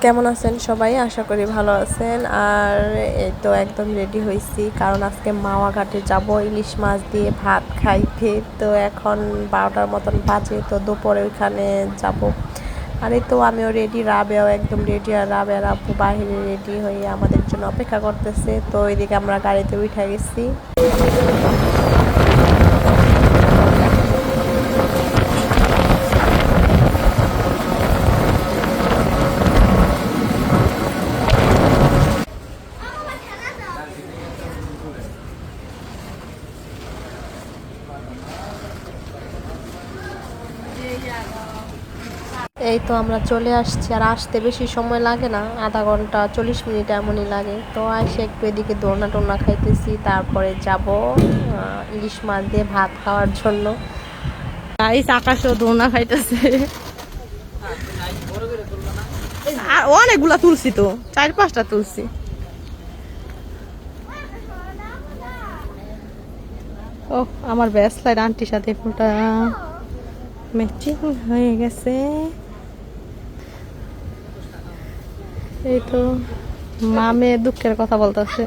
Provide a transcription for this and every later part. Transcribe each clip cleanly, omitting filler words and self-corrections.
কেমন আছেন সবাই? আশা করি ভালো আছেন। আর এই তো একদম রেডি হয়েছি, কারণ আজকে মাওয়া ঘাটে যাব ইলিশ মাছ দিয়ে ভাত খাইতে। তো এখন 12টার মতন বাজে, তো দুপুরে ওইখানে যাব। আর এই তো আমিও রেডি, রাবেও একদম রেডি। আর রাবের আব্বু বাহিরে রেডি হয়ে আমাদের জন্য অপেক্ষা করতেছে। তো ওইদিকে আমরা গাড়িতে উঠে গেছি। এই তো আমরা চলে আসছি, আর আসতে বেশি সময় লাগে না, আধা ঘন্টা 40 মিনিট এমনই লাগে। তো এসে একটু এদিকে দোলনা টোলনা খাইতেছি, তারপরে যাব ইলিশ মাছ দিয়ে ভাত খাওয়ার জন্য। গাইস আকাশও দোলনা খাইতেছে। আর অনেকগুলা তুলছি, তো 4-5টা তুলছি। ও আমার বেস্ট লাইট আন্টির সাথে ফুলটা ম্যাচিং হয়ে গেছে। এই তো মামে দুঃখের কথা বলতেছে।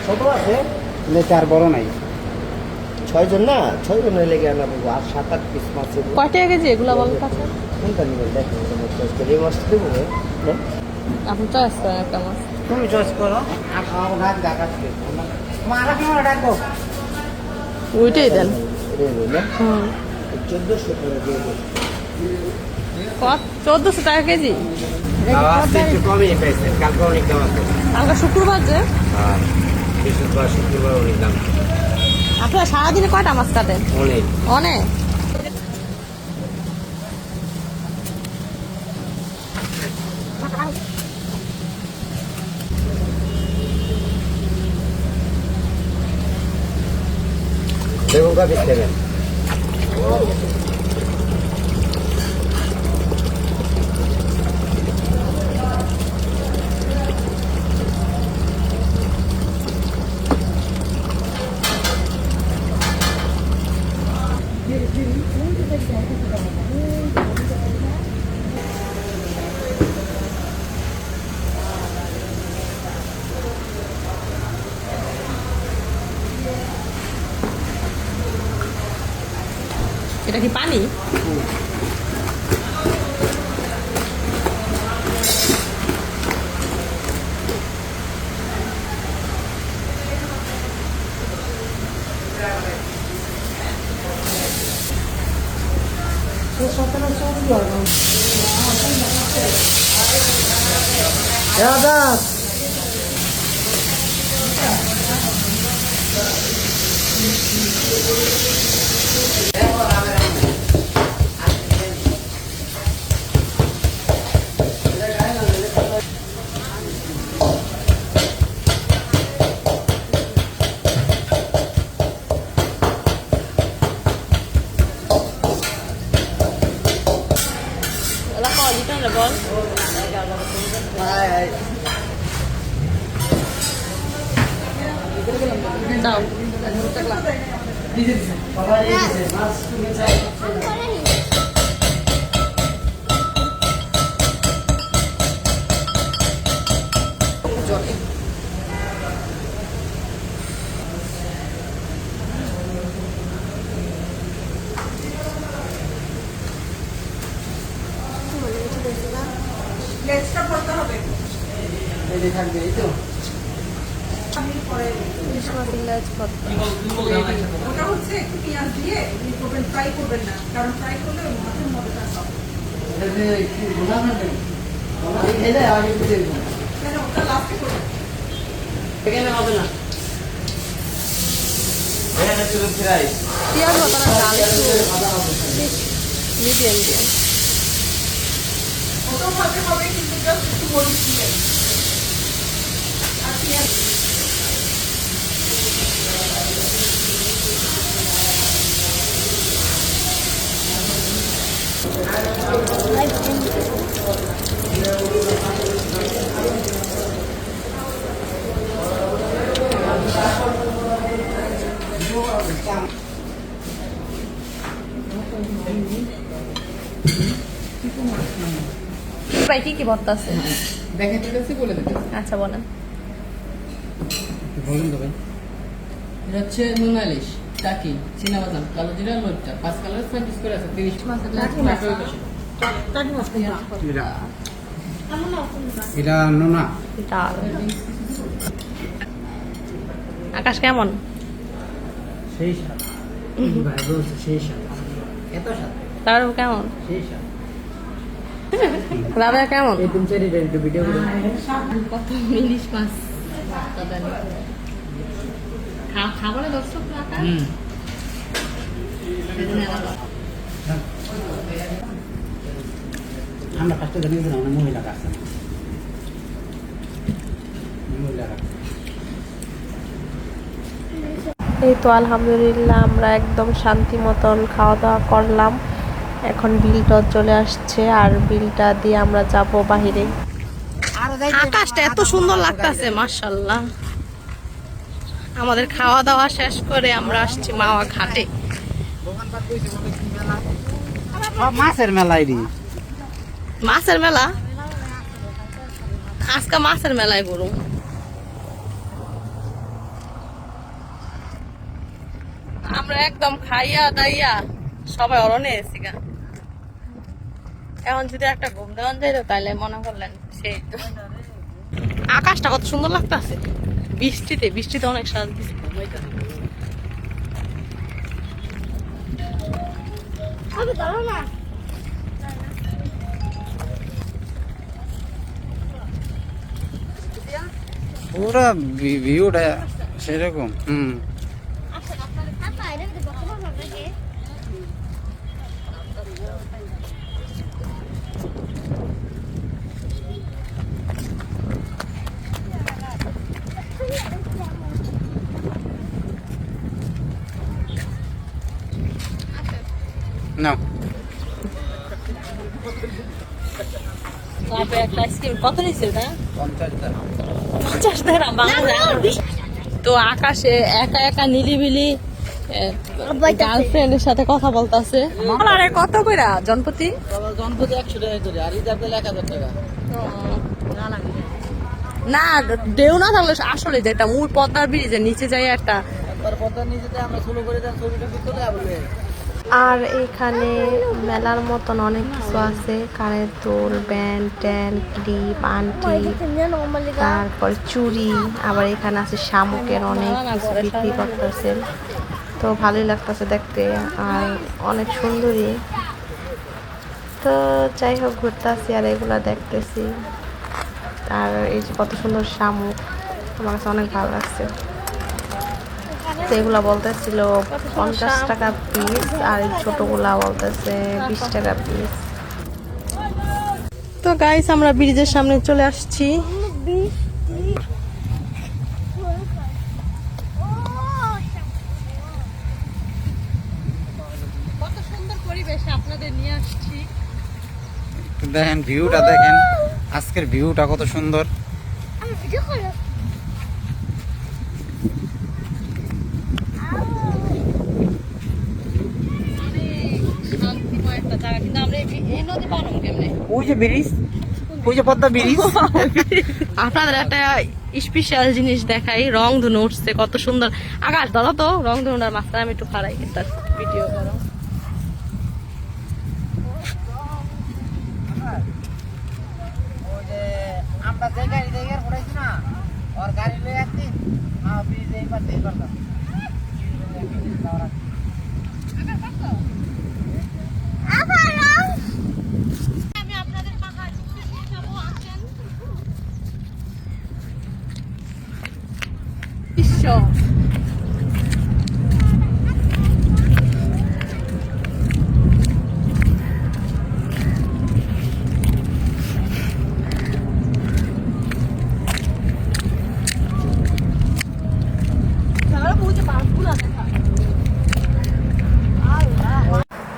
ছোট আছে, আর বড় নাই। 6 জন না, 6 জন লেগে আনা বলবো। আর 7-8 পিস মাছ। কয় টাকা কেজি এগুলা বলেন কাছে? কোনটা নিবেন দেখেন, এই মাছটা দেবো। আপনি চয়েস করেন একটা মাছ। তুমি চয়েস করো। ডাক ডাকাচ্ছে মারা কেমন ডাকবো, ওইটাই দেন। 1400 করে দিয়ে দেবো। 1400 টাকা কেজি? একটু কমই পেয়েছেন, কালকে অনেক দাম আছে। কালকে শুক্রবার যে? হ্যাঁ, শুক্রবার অনেক দাম। আপনারা সারাদিনে কয়টা মাছ কাটেন? অনেক অনেক। বেগুন কা পিস দেবেন? এটা কি পানি? দাদা Wala ko, dito na bon. Daw. লেজটা করতে হবে। এই থাকবে, এই তো ইলিশ মাছের লেজ ভর্তা। ওটা হচ্ছে একটু পেঁয়াজ দিয়ে করবেন, ফ্রাই করবেন না, কারণ ফ্রাই করলে ওই মাছের মধ্যে সব কেন ওটা লাস্টে করবেন। হবে না। পেঁয়াজ ভর্তা না ডাল একটু মিডিয়াম দিয়ে। ওটাও ভালো হবে, কিন্তু জাস্ট একটু মরিচ দিয়ে আর পেঁয়াজ। ভাই কি কি ভর্তা আছে? দেখে দিতেছি বলে দিতেছি। আচ্ছা বলেন। বলুন তো ভাই। এটা হচ্ছে নুন আলিশ, টাকি, চীনাবাদাম, কালো জিরা, লইট্টা, 5 কালার 6 পিস করে আছে 30 এটা নোনা ডাল। আকাশ কেমন? সেই স্বাদ ভাই বলছে সেই স্বাদ এত স্বাদ তার কেমন? সেই স্বাদ রাবে কেমন? এই তিন চারি একটু ভিডিও করে কত ইলিশ মাছ খাবারে দর্শক আমরা ফার্স্টে জানিয়েছিলাম না মহিলা কাছে মহিলা এই তো আলহামদুলিল্লাহ আমরা একদম শান্তি মতন খাওয়া দাওয়া করলাম। এখন বিলটা চলে আসছে আর বিলটা দিয়ে আমরা যাব বাহিরে। আকাশটা এত সুন্দর লাগতেছে মাশাআল্লাহ। আমাদের খাওয়া দাওয়া শেষ করে আমরা আসছি মাওয়া ঘাটে। মাছের মেলায় রে মাছের মেলা? আজকে মাছের মেলায় গরু। আমরা একদম খাইয়া দাইয়া সবাই অরণে এসি গা। এখন যদি একটা ঘুম দেওয়ান যাইতো তাহলে মনে করলেন সেই তো। আকাশটা কত সুন্দর লাগতেছে বৃষ্টিতে অনেক সাজ দিচ্ছে। পুরো ভিউটা সেরকম না একটা আইসক্রিম কত নিচ্ছে এটা? 50 টাকা তো আকাশে একা একা নিলিবিলি গার্লফ্রেন্ডের সাথে কথা বলতেছে। আরে কত কইরা জনপতি? জনপতি 100 টাকা করে, আর রিজার্ভ দিলে 1000 টাকা। না দেও না থাকলে আসলে যেটা মূল পদ্মার ব্রিজের নিচে যাই একটা। একবার পদ্মার নিচেতে আমরা শুরু করে দেন ছবিটা তুলে বলে। আর এখানে মেলার মতন অনেক কিছু আছে, কানের দুল, ব্যান্ড ট্যান্ড, ক্লিপ, আন্টি, তারপর চুড়ি, আবার এখানে আছে শামুকের অনেক কিছু বিক্রি করতেছেন। তো ভালোই লাগতেছে দেখতে আর অনেক সুন্দরী। তো যাই হোক ঘুরতে আসি আর এগুলা দেখতেছি। আর এই যে কত সুন্দর শামুক, আমার কাছে অনেক ভালো লাগছে। এগুলা বলতেছিল 50 টাকা পিস আর এই ছোটগুলা বলতেছে 20 টাকা পিস। তো গাইস আমরা ব্রিজের সামনে চলে আসছি। কত সুন্দর পরিবেশে আপনাদের নিয়ে আসছি। দেখেন ভিউটা দেখেন, আজকের ভিউটা কত সুন্দর। ওই যে ব্রিজ, ওই যে পদ্মা ব্রিজ। আপনাদের একটা স্পেশাল জিনিস দেখাই, রং ধনু উঠছে কত সুন্দর। আকাশ ধরো তো রং ধনুটার মাঝখানে আমি একটু খাড়াই তার ভিডিও করো। আমরা যে গাড়ি দেখে পড়াইছি না, ওর গাড়ি লয়ে আসছি, ব্রিজ এই পাশে এই পাশে। আমি আপনাদের পাহাড় নিয়ে যাবো, আসেন। বিশ্ব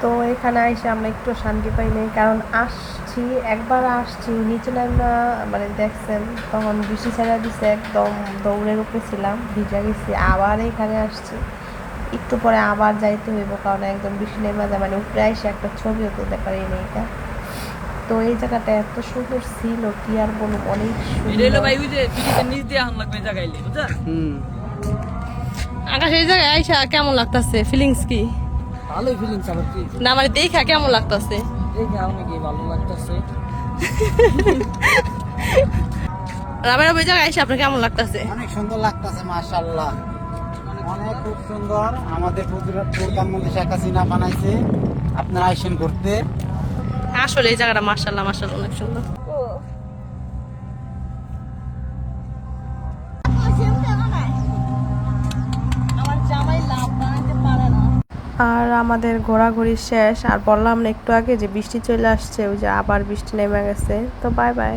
তো এখানে এসে আমরা একটু শান্তি পাই নাই, কারণ একবার আসছি নিচে নামা মানে দেখছেন তখন বৃষ্টি ছেড়ে দিছে, একদম দৌড়ের উপরে ছিলাম, ভিজা গেছি। আবার এখানে আসছি একটু পরে আবার যাইতে হইব, কারণ একদম বৃষ্টি নেমে যায়, মানে উপরে এসে একটা ছবিও তুলতে পারি মেয়েটা। তো এই জায়গাটা এত সুন্দর ছিল, কি আর বলবো, অনেক সুন্দর। আকাশ এই জায়গায় আইসা কেমন লাগতাছে, ফিলিংস কি? ভালোই ফিলিংস আবার কি না মানে দেখা কেমন লাগতাছে? দেখে অনেক ভালো লাগতেছে। রাবের ওই জায়গায় আইসা আপনার কেমন লাগতাছে? অনেক সুন্দর লাগতেছে মাশাআল্লাহ, অনেক খুব সুন্দর। আমাদের প্রধানমন্ত্রী শেখ হাসিনা বানাইছে, আপনারা আইসেন ঘুরতে। আসলে এই জায়গাটা মাশাআল্লাহ মাশাআল্লাহ অনেক সুন্দর। আর আমাদের ঘোরাঘুরি শেষ, আর বললাম না একটু আগে যে বৃষ্টি চলে আসছে, ওই যে আবার বৃষ্টি নেমে গেছে। তো বাই বাই।